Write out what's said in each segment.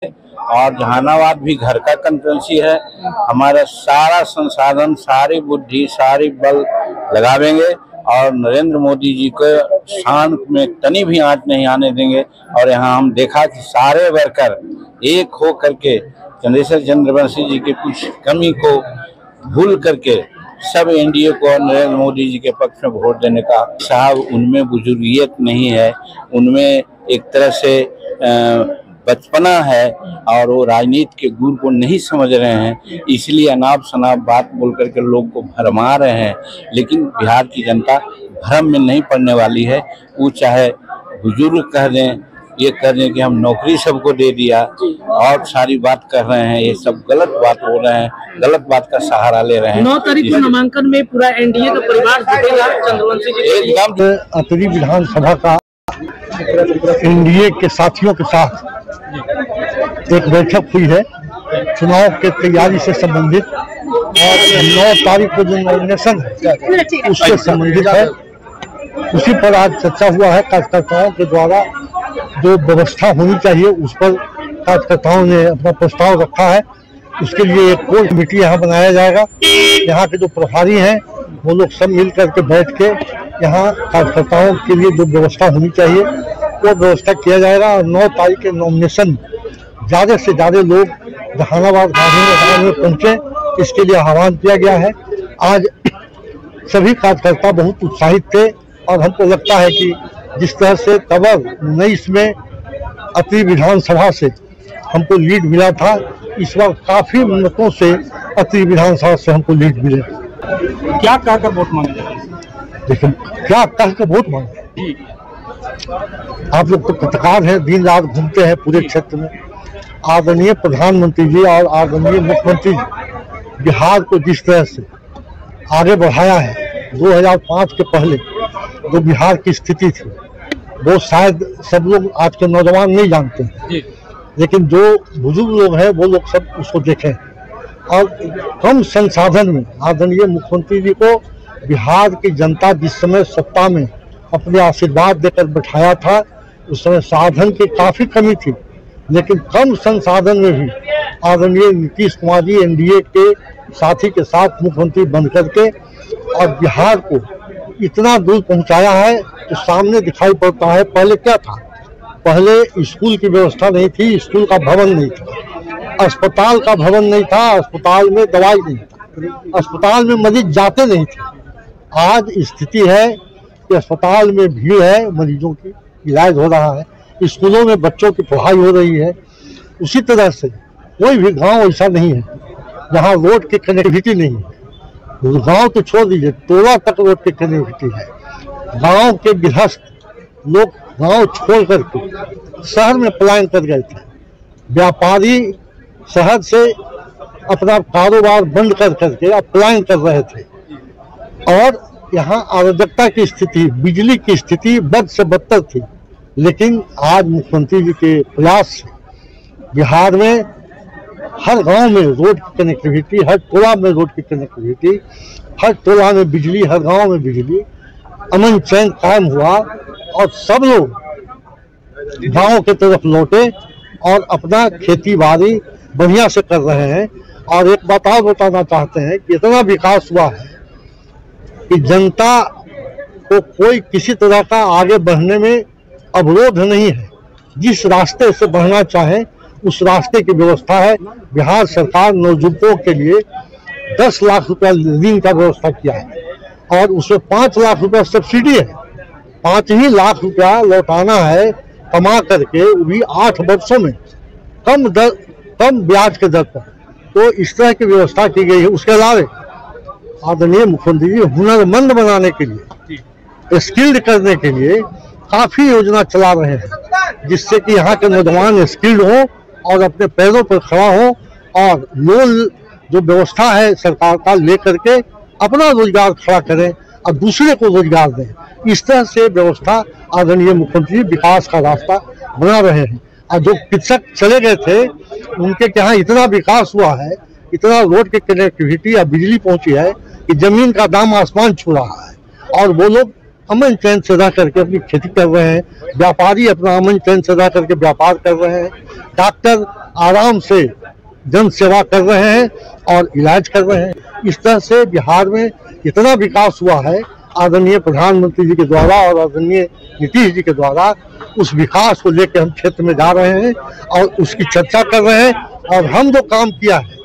और जहानाबाद भी घर का कंस्टिट्यूंसी है। हमारा सारा संसाधन, सारी बुद्धि, सारी बल लगावेंगे और नरेंद्र मोदी जी को शान में तनी भी आंच नहीं आने देंगे। और यहाँ हम देखा कि सारे वर्कर एक हो करके चंद्रशेखर चंद्रवंशी जी की कुछ कमी को भूल करके सब एनडीए को और नरेंद्र मोदी जी के पक्ष में वोट देने का। साहब, उनमें बुजुर्गियत नहीं है, उनमें एक तरह से बचपना है और वो राजनीति के गुर को नहीं समझ रहे हैं, इसलिए अनाप शनाप बात बोल करके लोग को भरमा रहे हैं। लेकिन बिहार की जनता भ्रम में नहीं पड़ने वाली है। वो चाहे बुजुर्ग कह दें, ये कह दें कि हम नौकरी सबको दे दिया और सारी बात कर रहे हैं, ये सब गलत बात हो रहे हैं, गलत बात का सहारा ले रहे हैं। 9 तारीख को नामांकन में पूरा एनडीए का परिवार जुटेगा चंद्रवंशी जी एकदम। अतरी विधानसभा का एनडीए के साथियों के साथ एक बैठक हुई है चुनाव के तैयारी से संबंधित, और 9 तारीख को जो नॉमिनेशन है उससे संबंधित है, उसी पर आज चर्चा हुआ है। कार्यकर्ताओं के द्वारा जो व्यवस्था होनी चाहिए उस पर कार्यकर्ताओं ने अपना प्रस्ताव रखा है। उसके लिए एक कोर कमेटी यहाँ बनाया जाएगा। यहाँ के जो प्रभारी हैं वो लोग सब मिल करके बैठ के यहाँ कार्यकर्ताओं के लिए जो व्यवस्था होनी चाहिए वो व्यवस्था किया जाएगा। और 9 तारीख के नॉमिनेशन ज़्यादा से ज़्यादा लोग जहानाबाद गांधी मैदान में पहुँचे, इसके लिए आह्वान किया गया है। आज सभी कार्यकर्ता बहुत उत्साहित थे और हमको लगता है कि जिस तरह से कबर 19 में अतरी विधानसभा से हमको लीड मिला था, इस बार काफी मतों से अतरी विधानसभा से हमको लीड मिले। क्या कहकर वोट मांगे? देखिए, क्या कहकर वोट मांगे? आप लोग तो पत्रकार हैं, दिन रात घूमते हैं पूरे क्षेत्र में। आदरणीय प्रधानमंत्री जी और आदरणीय मुख्यमंत्री जी बिहार को जिस तरह से आगे बढ़ाया है, 2005 के पहले जो बिहार की स्थिति थी वो शायद सब लोग आज के नौजवान नहीं जानते हैं, लेकिन जो बुजुर्ग लोग हैं वो लोग सब उसको देखें। और कम संसाधन में आदरणीय मुख्यमंत्री जी को बिहार की जनता जिस समय सत्ता में अपने आशीर्वाद देकर बैठाया था, उस समय साधन की काफ़ी कमी थी, लेकिन कम संसाधन में भी आदरणीय नीतीश कुमार जी एनडीए के साथी के साथ मुख्यमंत्री बन करके और बिहार को इतना दूर पहुंचाया है तो सामने दिखाई पड़ता है। पहले क्या था? पहले स्कूल की व्यवस्था नहीं थी, स्कूल का भवन नहीं था, अस्पताल का भवन नहीं था, अस्पताल में दवाई नहीं था, अस्पताल में मरीज जाते नहीं थे। आज स्थिति है कि अस्पताल में भीड़ है, मरीजों की इलाज हो रहा है, स्कूलों में बच्चों की पढ़ाई हो रही है। उसी तरह से कोई भी गांव ऐसा नहीं है जहां रोड की कनेक्टिविटी नहीं है। गांव तो छोड़ दीजिए, टोला तक रोड की कनेक्टिविटी है। गांव के गृहस्थ लोग गांव छोड़ करके शहर में पलायन कर गए थे। व्यापारी शहर से अपना कारोबार बंद कर करके अब पलायन कर रहे थे, और यहाँ अराजकता की स्थिति, बिजली की स्थिति बद से बदतर थी। लेकिन आज मुख्यमंत्री जी के प्रयास से बिहार में हर गांव में रोड की कनेक्टिविटी, हर टोला में रोड की कनेक्टिविटी, हर टोला में बिजली, हर गांव में बिजली, अमन चैन कायम हुआ और सब लोग गांव की तरफ लौटे और अपना खेती बाड़ी बढ़िया से कर रहे हैं। और एक बात और बताना चाहते हैं कि इतना विकास हुआ है कि जनता को कोई किसी तरह का आगे बढ़ने में अवरोध नहीं है। जिस रास्ते से बढ़ना चाहे उस रास्ते की व्यवस्था है। बिहार सरकार नवयुवकों के लिए 10 लाख रुपया ऋण का व्यवस्था किया है और उसमें 5 लाख रुपया सब्सिडी है। 5 ही लाख रुपया लौटाना है कमा करके, वो भी 8 वर्षों में कम ब्याज के दर पर। तो इस तरह की व्यवस्था की गई है। उसके अलावा आदरणीय मुख्यमंत्री जी हुनरमंद बनाने के लिए, स्किल्ड करने के लिए काफी योजना चला रहे हैं, जिससे कि यहाँ के नौजवान स्किल्ड हो और अपने पैरों पर खड़ा हो और लोन जो व्यवस्था है सरकार का लेकर के अपना रोजगार खड़ा करें और दूसरे को रोजगार दें। इस तरह से व्यवस्था आदरणीय मुख्यमंत्री विकास का रास्ता बना रहे हैं। और जो कृषक चले गए थे उनके यहाँ इतना विकास हुआ है, इतना रोड की कनेक्टिविटी या बिजली पहुंची है कि जमीन का दाम आसमान छू रहा है और वो लोग अमन चैन से रह करके अपनी खेती कर रहे हैं, व्यापारी अपना अमन चैन से रह करके व्यापार कर रहे हैं, डॉक्टर आराम से जन सेवा कर रहे हैं और इलाज कर रहे हैं। इस तरह से बिहार में इतना विकास हुआ है आदरणीय प्रधानमंत्री जी के द्वारा और आदरणीय नीतीश जी के द्वारा। उस विकास को लेकर हम क्षेत्र में जा रहे हैं और उसकी चर्चा कर रहे हैं, और हम जो काम किया है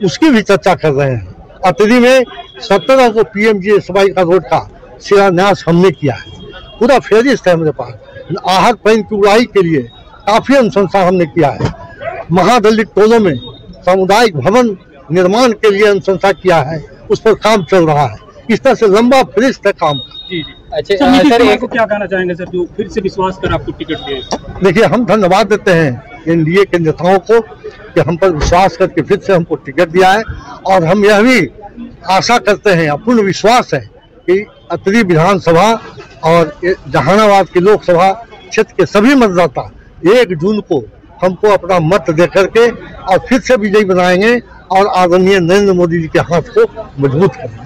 उसकी भी चर्चा कर रहे हैं। अतरी में 1700 PMGSY का रोड का शिलान्यास हमने किया है, पूरा फेरिस्त है मेरे पास। आहत पैन की उड़ाई के लिए काफी अनुशंसा हमने किया है। महादलित टोलों में सामुदायिक भवन निर्माण के लिए अनुशंसा किया है, उस पर काम चल रहा है। इस तरह से लंबा फेरिस्त है काम का। जी जी। अच्छा सर, आपको क्या कहना चाहेंगे सर, जो फिर से विश्वास कर आपको टिकट दिए? देखिए, हम धन्यवाद देते हैं एनडीए के नेताओं को कि हम पर विश्वास करके फिर से हमको टिकट दिया है, और हम यह भी आशा करते हैं, अपूर्ण विश्वास है कि अतरी विधानसभा और जहानाबाद की लोकसभा क्षेत्र के सभी मतदाता 1 जून को हमको अपना मत दे करके और फिर से विजयी बनाएंगे और आदरणीय नरेंद्र मोदी जी के हाथ को मजबूत करेंगे।